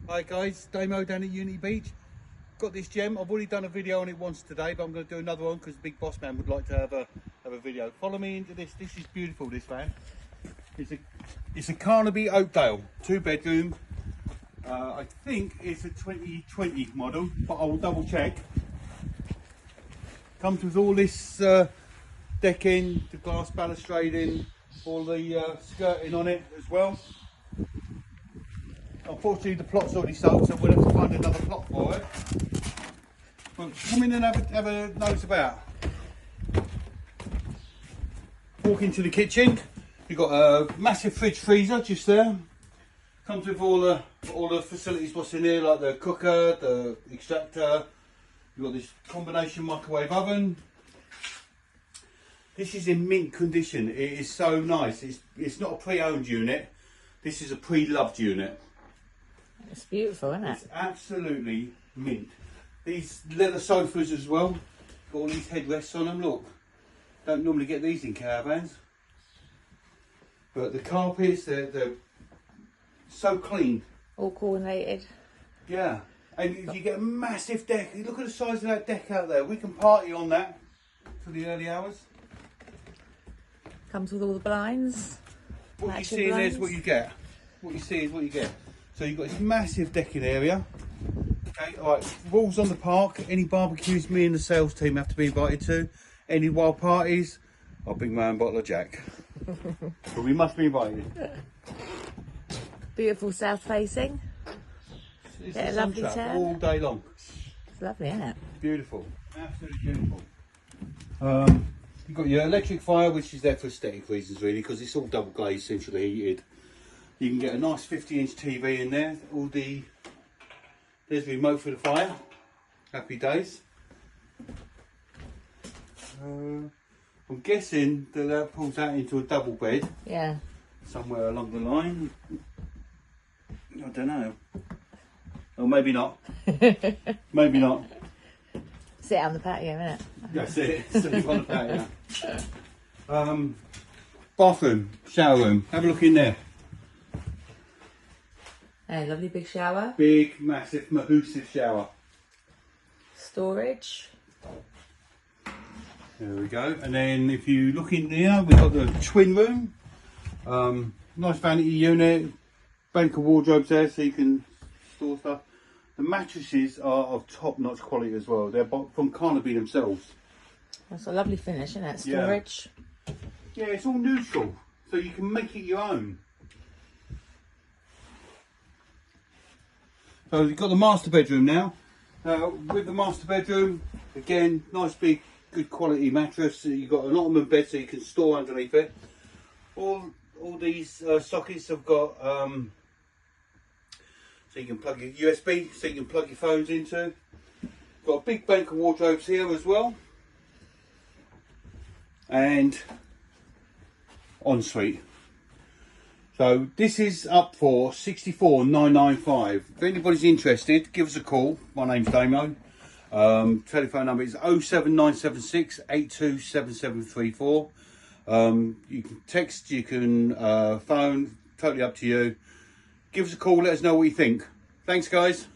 Hi guys, Damo down at Unity Beach. Got this gem. I've already done a video on it once today, but I'm going to do another one because the big boss man would like to have a video. Follow me into this. This is beautiful. This van. It's a Carnaby Oakdale, 2-bedroom. I think it's a 2020 model, but I will double check. Comes with all this decking, the glass balustrading, all the skirting on it as well. Unfortunately, the plot's already sold, so we'll have to find another plot for it. Well, come in and have a nose about. Walk into the kitchen. You've got a massive fridge freezer just there. Comes with all the facilities what's in here, like the cooker, the extractor. You've got this combination microwave oven. This is in mint condition. It is so nice. It's not a pre-owned unit. This is a pre-loved unit. It's beautiful, isn't it? It's absolutely mint. These leather sofas as well. Got all these headrests on them. Look, don't normally get these in caravans. But the carpets, they're so clean. All coordinated. Yeah, and you get a massive deck. Look at the size of that deck out there. We can party on that for the early hours. Comes with all the blinds. What you see in there is what you get. What you see is what you get. So you've got this massive decking area. Okay, all right, rules on the park. Any barbecues me and the sales team have to be invited to. Any wild parties, I'll bring my own bottle of Jack. But we must be invited. Beautiful south facing. It's Get a the lovely sunshine turn. all day long. It's lovely, isn't it? Beautiful, absolutely beautiful. You've got your electric fire, which is there for aesthetic reasons really, because it's all double glazed, centrally heated. You can get a nice 50-inch TV in there. There's the remote for the fire. Happy days. I'm guessing that pulls out into a double bed. Yeah. Somewhere along the line. I don't know. Or maybe not. Maybe not. Sit on the patio, innit? That's it. Sleep on the patio. Bathroom, shower room. Have a look in there. Hey, lovely big shower. Big, massive, massive shower. Storage. There we go. And then if you look in there, we've got the twin room. Nice vanity unit. Bank of wardrobes there so you can store stuff. The mattresses are of top-notch quality as well. They're from Carnaby themselves. That's a lovely finish, isn't it? Storage. Yeah, it's all neutral, so you can make it your own. So you've got the master bedroom now. With the master bedroom, again, nice big, good quality mattress. You've got an ottoman bed so you can store underneath it. All these sockets have got, so you can plug your USB, so you can plug your phones into. Got a big bank of wardrobes here as well. And ensuite. So this is up for $64,995. If anybody's interested, give us a call. My name's Damo. Telephone number is 07976 827734. You can text, you can phone, totally up to you. Give us a call, let us know what you think. Thanks guys.